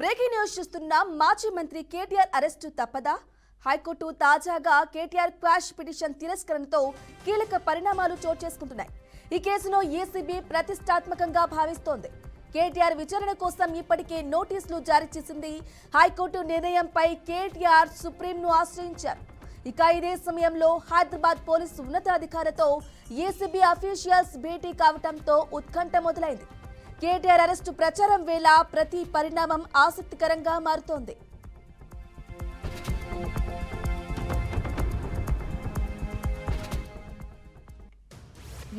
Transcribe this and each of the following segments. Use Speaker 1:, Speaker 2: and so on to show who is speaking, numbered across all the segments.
Speaker 1: Breaking news చూస్తున్న మాజీ మంత్రి కేటీఆర్ అరెస్టు తప్పదా? హైకోర్టు తాజాగా కేటీఆర్ క్వాష్ పిటిషన్ తిరస్కరణతో కీలక పరిణామాలు చోటు చేసుకుంటున్నాయి. ఈ కేసును ఏసీబీ ప్రతిష్టాత్మకంగా భావిస్తోంది. కేటీఆర్ విచారణ కోసం ఇప్పటికే నోటీసులు జారీ చేసింది. హైకోర్టు నిర్ణయంపై కేటీఆర్ సుప్రీంను ఆశ్రయించారు. ఇక ఇదే సమయంలో హైదరాబాద్ పోలీసు ఉన్నతాధికారులతో ఏసీబీ అఫీషియల్స్ భేటీ కావడంతో ఉత్కంఠ మొదలైంది. కేటీఆర్ అరెస్టు ప్రచారం వేళ ప్రతి పరిణామం ఆసక్తికరంగా మారుతోంది.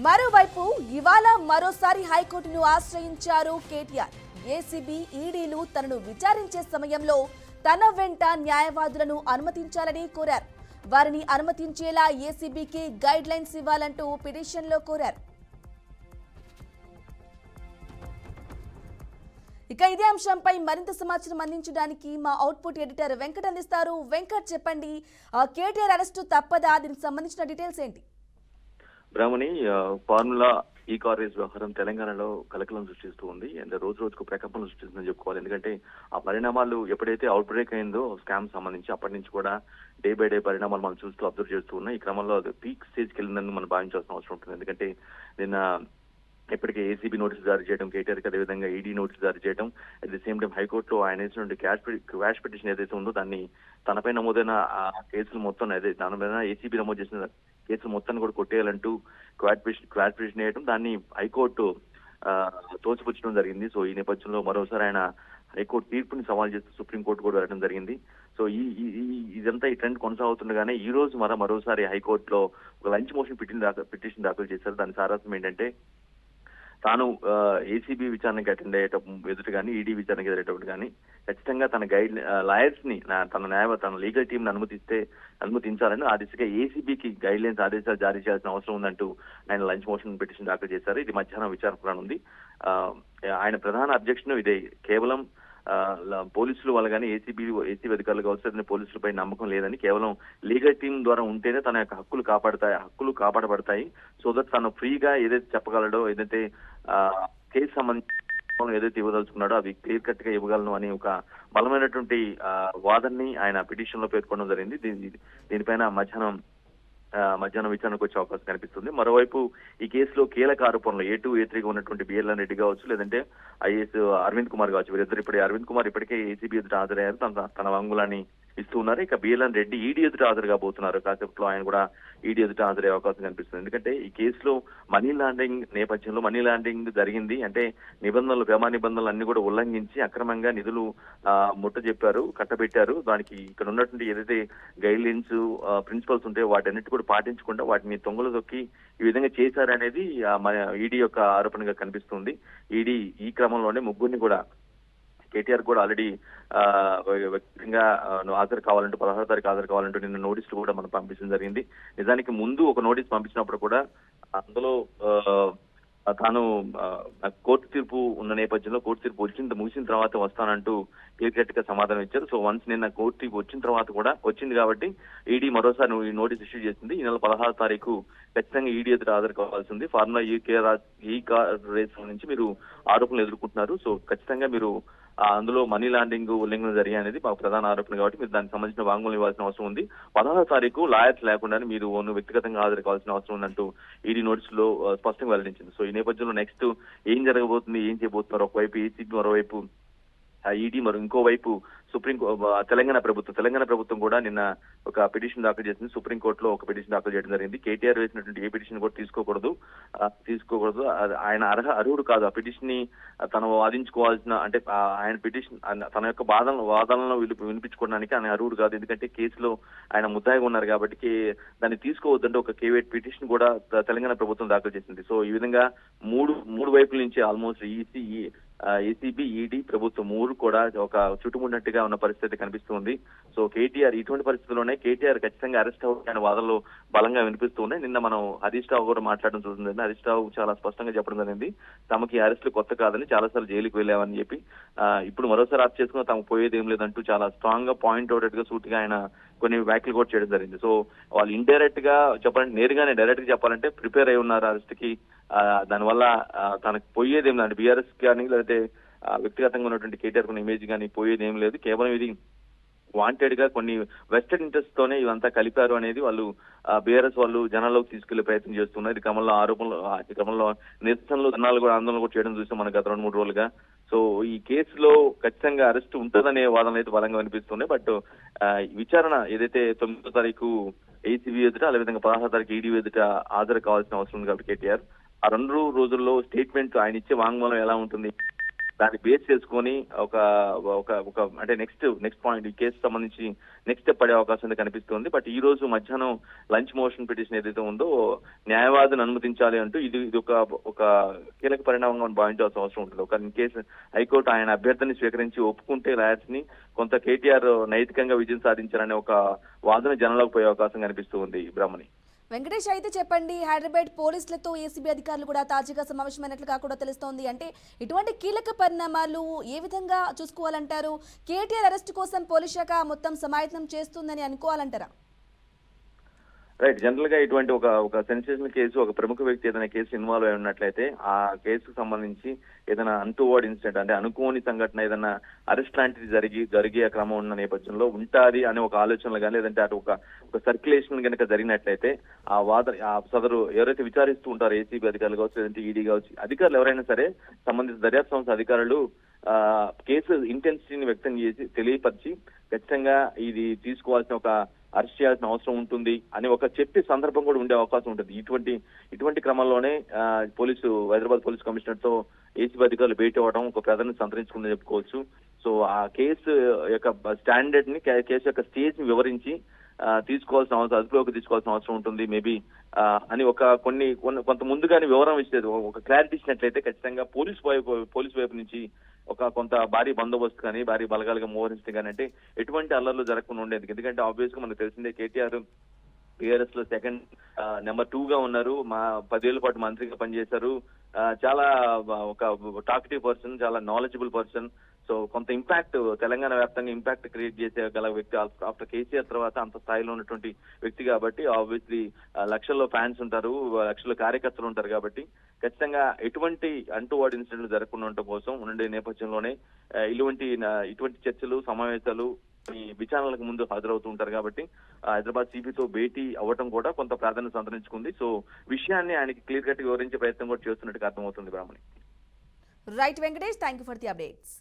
Speaker 1: మరోవైపు ఇవాళ మరోసారి హైకోర్టును ఆశ్రయించారు కేటీఆర్. ఏసీబీ, ఈడీలు తనను విచారించే సమయంలో తన వెంట న్యాయవాదులను అనుమతించాలని కోరారు. వారిని అనుమతించేలా ఏసీబీకి గైడ్ లైన్స్ ఇవ్వాలంటూ పిటిషన్లో కోరారు. ఇక ఇదే అంశంపై మరింత సమాచారం అందించడానికి మా అవుట్పుట్ ఎడిటర్ వెంకట్ అందిస్తారు. వెంకట్, చెప్పండి, కేటీఆర్ అరెస్టు తప్పదా? దీనికి సంబంధించిన డీటెయిల్స్ ఏంటి?
Speaker 2: బ్రాహ్మణి, ఫార్ములా ఈ కార్ రేస్ వ్యవహారం తెలంగాణలో కలకలం సృష్టిస్తూ ఉంది. అండ్ రోజు రోజుకు ప్రకంపనలు సృష్టిస్తుందని చెప్పుకోవాలి. ఎందుకంటే ఆ పరిణామాలు ఎప్పుడైతే అవుట్ బ్రేక్ అయిందో స్కామ్ సంబంధించి అప్పటి నుంచి కూడా డే బై డే పరిణామాలు మనం చూస్తూ అబ్జర్వ్ చేస్తూ ఉన్నాయి. ఈ క్రమంలో అది పీక్ స్టేజ్కి వెళ్ళిందని మనం భావించాల్సిన అవసరం ఉంటుంది. ఎందుకంటే నిన్న ఇప్పటికే ఏసీబీ నోటీసు జారీ చేయడం, కేటీఆర్కి అదేవిధంగా ఈడీ నోటీసు జారీ చేయడం, అట్ ది సేమ్ టైం హైకోర్టులో ఆయన వేసినటువంటి క్వాష్ పిటిషన్ ఏదైతే ఉందో దాన్ని తనపై నమోదైన ఆ కేసులు మొత్తం దాని మీద ఏసీబీ నమోదు చేసిన కేసులు మొత్తాన్ని కూడా కొట్టేయాలంటూ క్వాష్ పిటిషన్ వేయడం, దాన్ని హైకోర్టు తోసిపుచ్చడం జరిగింది. సో ఈ నేపథ్యంలో మరోసారి ఆయన హైకోర్టు తీర్పుని సవాల్ చేస్తూ సుప్రీంకోర్టు కూడా వెళ్ళడం జరిగింది. సో ఇదంతా ఈ ట్రెండ్ కొనసాగుతుండగానే ఈ రోజు మరోసారి హైకోర్టులో ఒక లంచ్ మోషన్ పిటిషన్ దాఖలు చేశారు. దాని సారాంశం ఏంటంటే తాను ఏసీబీ విచారణకి అటెండ్ అయ్యేటప్పుడు ఎదుటి కానీ ఈడీ విచారణకి ఎదురేటప్పుడు కానీ ఖచ్చితంగా తన లాయర్స్ ని తన లీగల్ టీమ్ ని అనుమతించాలని ఆ దిశగా ఏసీబీకి గైడ్ లైన్స్ ఆదేశాలు జారీ చేయాల్సిన అవసరం ఉందంటూ ఆయన లంచ్ మోషన్ పిటిషన్ దాఖలు చేశారు. ఇది మధ్యాహ్నం విచారణ ఉంది. ఆయన ప్రధాన అబ్జెక్షన్ ఇదే, కేవలం పోలీసులు వాళ్ళు కానీ ఏసీబీ అధికారులు కావచ్చు పోలీసులపై నమ్మకం లేదని, కేవలం లీగల్ టీం ద్వారా ఉంటేనే తన యొక్క హక్కులు కాపాడబడతాయి. సో దట్ తను ఫ్రీగా ఏదైతే చెప్పగలడో, ఏదైతే కేసు సంబంధించి ఏదైతే ఇవ్వదలుచుకున్నాడో అవి క్లియర్ కట్ గా ఇవ్వగలను అని ఒక బలమైనటువంటి వాదనని ఆయన పిటిషన్ లో పేర్కొనడం జరిగింది. దీనిపైన మధ్యాహ్నం విచారణకు వచ్చే అవకాశం కనిపిస్తుంది. మరోవైపు ఈ కేసులో కీలక ఆరోపణలు A2, A3గా ఉన్నటువంటి బిఎల్ఎన్ రెడ్డి కావచ్చు, లేదంటే ఐఏఎస్ అరవింద్ కుమార్ కావచ్చు, వీరిద్దరు అరవింద్ కుమార్ ఇప్పటికే ఏసీబీ ఎదుట హాజరయ్యారు. తన వాంగ్మూలాన్ని ఇస్తూ ఉన్నారు. ఇక బిఎల్ఎన్ రెడ్డి ఈడీ ఎదుట హాజరు కాబోతున్నారు. కాసేపట్లో ఆయన కూడా ఈడీ ఎదుట హాజరయ్యే అవకాశం కనిపిస్తుంది. ఎందుకంటే ఈ కేసులో మనీ లాండరింగ్ జరిగింది. అంటే ప్రమాణ నిబంధనలు అన్ని కూడా ఉల్లంఘించి అక్రమంగా నిధులు కట్టబెట్టారు. దానికి ఇక్కడ ఉన్నటువంటి ఏదైతే గైడ్ లైన్స్ ప్రిన్సిపల్స్ ఉంటాయో వాటన్నిటి కూడా పాటించకుండా వాటిని తొంగలు తొక్కి ఈ విధంగా చేశారనేది ఈడీ యొక్క ఆరోపణగా కనిపిస్తుంది. ఈడీ ఈ క్రమంలోనే ముగ్గురిని కూడా, కేటీఆర్ కూడా ఆల్రెడీ వ్యక్తిగతంగా హాజరు కావాలంటూ 16వ తారీఖు హాజరు కావాలంటూ నిన్న నోటీసులు కూడా మనం పంపించడం జరిగింది. నిజానికి ముందు ఒక నోటీస్ పంపించినప్పుడు కూడా అందులో తాను కోర్టు తీర్పు ఉన్న నేపథ్యంలో కోర్టు తీర్పు ముగిసిన తర్వాత వస్తానంటూ క్లియర్ కట్ గా సమాధానం ఇచ్చారు. సో వన్స్ నిన్న కోర్టు తీర్పు వచ్చిన తర్వాత కూడా వచ్చింది కాబట్టి ఈడీ మరోసారి నోటీస్ ఇష్యూ చేసింది. ఈ నెల 16వ తారీఖు ఖచ్చితంగా ఈడీ ఎదుట హాజరు కావాల్సింది. ఫార్ములా ఈ కార్ రేస్ నుంచి మీరు ఆరోపణలు ఎదుర్కొంటున్నారు. సో ఖచ్చితంగా మీరు అందులో మనీ లాండరింగ్ ఉల్లంఘన జరిగాయి అనేది మాకు ప్రధాన ఆరోపణ కాబట్టి మీరు దానికి సంబంధించిన వాంగ్మూలం ఇవ్వాల్సిన అవసరం ఉంది. 16వ తారీఖు లాయర్స్ లేకుండానే మీరు వ్యక్తిగతంగా హాజరు కావాల్సిన అవసరం ఉందంటూ ఈడీ నోటీసులో స్పష్టంగా వెల్లడించింది. సో ఈ నేపథ్యంలో నెక్స్ట్ ఏం జరగబోతుంది, ఏం చేయబోతున్నారు, ఒకవైపు ఏసీబీ, మరోవైపు ఈడీ, ఇంకోవైపు తెలంగాణ ప్రభుత్వం కూడా నిన్న ఒక పిటిషన్ దాఖలు చేసింది. సుప్రీంకోర్టులో ఒక పిటిషన్ దాఖలు చేయడం జరిగింది. కేటీఆర్ వేసినటువంటి ఏ పిటిషన్ కూడా తీసుకోకూడదు. ఆయన అర్హుడు కాదు. ఆ పిటిషన్ ని తను వాదించుకోవాల్సిన, అంటే ఆయన పిటిషన్ తన యొక్క వాదనలను వినిపించుకోవడానికి ఆయన అర్హుడు కాదు. ఎందుకంటే కేసులో ఆయన ముద్దాయిగా ఉన్నారు కాబట్టి దాన్ని తీసుకోవద్దంటే ఒక కేవేట్ పిటిషన్ కూడా తెలంగాణ ప్రభుత్వం దాఖలు చేసింది. సో ఈ విధంగా మూడు వైపుల నుంచి ఆల్మోస్ట్ ఏసీబీ, ఈడీ, ప్రభుత్వం మూడు కూడా ఒక చుట్టుమున్నట్టుగా ఉన్న పరిస్థితి కనిపిస్తుంది. సో కేటీఆర్ ఇటువంటి పరిస్థితుల్లోనే కేటీఆర్ ఖచ్చితంగా అరెస్ట్ అవ్వడానికి వాదనలు బలంగా వినిపిస్తూ ఉన్నాయి. నిన్న మనం హరీష్ రావు కూడా మాట్లాడడం చూస్తుంది. హరీష్ రావు చాలా స్పష్టంగా చెప్పడం జరిగింది, తమకి అరెస్టులు కొత్త కాదని, చాలాసార్లు జైలుకి వెళ్ళామని చెప్పి ఇప్పుడు మరోసారి అరెస్ట్ చేసుకుని తమకు పోయేది ఏం లేదంటూ చాలా స్ట్రాంగ్ గా పాయింట్ అవుట్ గా సూటిగా ఆయన కొన్ని వ్యాఖ్యలు కూడా చేయడం జరిగింది. సో వాళ్ళు ఇండైరెక్ట్ గా చెప్పాలంటే, నేరుగానే డైరెక్ట్ గా చెప్పాలంటే ప్రిపేర్ అయి ఉన్నారు అరెస్ట్ కి. దానివల్ల తనకు పోయేది ఏమిటంటే బీఆర్ఎస్ కానీ లేకపోతే వ్యక్తిగతంగా ఉన్నటువంటి కేటీఆర్ కొన్ని ఇమేజ్ కానీ పోయేది ఏం లేదు. కేవలం ఇది వాంటెడ్ గా కొన్ని వెస్టెడ్ ఇంట్రెస్ట్ తోనే ఇదంతా కలిపారు అనేది వాళ్ళు బీఆర్ఎస్ వాళ్ళు జనాల్లోకి తీసుకెళ్లే ప్రయత్నం చేస్తున్నారు. ఈ క్రమంలో ఆరోపణలు, ఈ క్రమంలో నిరసనలు, ధర్నాలు కూడా, ఆందోళన కూడా చేయడం చూసాం మనం గత 2-3 రోజులుగా. సో ఈ కేసులో ఖచ్చితంగా అరెస్ట్ ఉంటుందనే వాదనలు అయితే బలంగా వినిపిస్తున్నాయి. బట్ విచారణ ఏదైతే 9వ తారీఖు ఏసీబీ ఎదుట, అదేవిధంగా 16వ తారీఖు ఈడీ ఎదుట హాజరు కావాల్సిన అవసరం ఉంది కాబట్టి కేటీఆర్ ఆ 2 రోజుల్లో స్టేట్మెంట్, ఆయన ఇచ్చే వాంగ్మూలం ఎలా ఉంటుంది దాన్ని బేస్ చేసుకొని ఒక ఒక ఒక అంటే నెక్స్ట్ పాయింట్, ఈ కేసు సంబంధించి నెక్స్ట్ స్టెప్ పడే అవకాశం అయితే కనిపిస్తుంది. బట్ ఈ రోజు మధ్యాహ్నం లంచ్ మోషన్ పిటిషన్ ఏదైతే ఉందో న్యాయవాదిని అనుమతించాలి అంటూ ఇది ఒక కీలక పరిణామంగా మనం భావించాల్సిన అవసరం ఉంటుంది. ఒక ఇన్ కేసు హైకోర్టు ఆయన అభ్యర్థిని స్వీకరించి ఒప్పుకుంటే లాయర్స్ ని కొంత కేటీఆర్ నైతికంగా విజయం సాధించారనే ఒక వాదన జనంలోకి పోయే అవకాశం కనిపిస్తూ ఉంది. బ్రహ్మణి,
Speaker 1: వెంకటేష్, అయితే చెప్పండి, హైదరాబాద్ పోలీసులతో ఏసీబీ అధికారులు కూడా తాజాగా సమావేశమైనట్లుగా కూడా తెలుస్తోంది. అంటే ఇటువంటి కీలక పరిణామాలు ఏ విధంగా చూసుకోవాలంటారు? కేటీఆర్ అరెస్ట్ కోసం పోలీస్ శాఖ మొత్తం సమాయత్నం చేస్తుందని అనుకోవాలంటారా?
Speaker 2: రైట్, జనరల్ గా ఇటువంటి ఒక సెన్సేషనల్ కేసు, ఒక ప్రముఖ వ్యక్తి ఏదైనా కేసు ఇన్వాల్వ్ అయి ఉన్నట్లయితే ఆ కేసుకు సంబంధించి ఏదైనా అన్టువర్డ్ ఇన్సిడెంట్, అంటే అనుకోని సంఘటన, ఏదైనా అరెస్ట్ లాంటిది జరిగే క్రమం ఉన్న నేపథ్యంలో ఉంటాది అనే ఒక ఆలోచనలు కానీ, లేదంటే అటు ఒక సర్క్యులేషన్ కనుక జరిగినట్లయితే ఆ సదరు ఎవరైతే విచారిస్తూ ఉంటారో ఏసీబీ అధికారులు కావచ్చు, లేదంటే ఈడీ కావచ్చు, అధికారులు ఎవరైనా సరే, సంబంధిత దర్యాప్తు సంస్థ అధికారులు కేసు ఇంటెన్సిటీని వ్యక్తం చేసి తెలియపరిచి ఖచ్చితంగా ఇది తీసుకోవాల్సిన ఒక అరెస్ట్ చేయాల్సిన అవసరం ఉంటుంది అని ఒక చెప్పే సందర్భం కూడా ఉండే అవకాశం ఉంటుంది. ఇటువంటి క్రమంలోనే హైదరాబాద్ పోలీస్ కమిషనర్ తో ఏసీబీ అధికారులు భేటీ అవ్వడం ఒక ప్రాధాన్యత సంతరించుకుందని చెప్పుకోవచ్చు. సో ఆ కేసు యొక్క స్టాండర్డ్ ని, కేసు యొక్క స్టేజ్ ని వివరించి అదుపులోకి తీసుకోవాల్సిన అవసరం ఉంటుంది మేబీ అని కొంత ముందుగానే వివరం ఇచ్చేది, ఒక క్లారిటీ ఇచ్చినట్లయితే ఖచ్చితంగా పోలీస్ వైపు నుంచి కొంత భారీ బందోబస్తు కానీ, భారీ బలగాలుగా మోహరించడం కానీ, అంటే ఎటువంటి అల్లర్లు జరగకుండా ఉండేది. ఎందుకంటే ఆబ్వియస్ గా మనకు తెలిసిందే, కేటీఆర్ టీఆర్ఎస్ లో నెంబర్ 2 గా ఉన్నారు. 10 ఏళ్ల పాటు మంత్రిగా పనిచేశారు. చాలా ఒక టాక్టివ్ పర్సన్, చాలా నాలెడ్జబుల్ పర్సన్. సో కొంత ఇంపాక్ట్, తెలంగాణ వ్యాప్తంగా ఇంపాక్ట్ క్రియేట్ చేసే గల వ్యక్తి ఆఫ్టర్ కేసీఆర్ తర్వాత అంత స్థాయిలో ఉన్నటువంటి వ్యక్తి కాబట్టి ఆబ్వియస్లీ లక్షల్లో ఫ్యాన్స్ ఉంటారు, లక్షల కార్యకర్తలు ఉంటారు. కాబట్టి ఖచ్చితంగా ఎటువంటి అన్టువర్డ్ ఇన్సిడెంట్లు జరగకుండా ఉండటం కోసం ఉండే నేపథ్యంలోనే ఇటువంటి చర్చలు, సమావేశాలు ఈ విచారణలకు ముందు హాజరవుతూ ఉంటారు. కాబట్టి హైదరాబాద్ సిబితో భేటీ అవ్వటం కూడా కొంత ప్రాధాన్యత సంతరించుకుంది. సో విషయాన్ని ఆయనకి క్లియర్ కట్ వివరించే ప్రయత్నం కూడా చేస్తున్నట్టుగా అర్థమవుతుంది. Brahmani,
Speaker 1: right Venkatesh, thank you for the updates.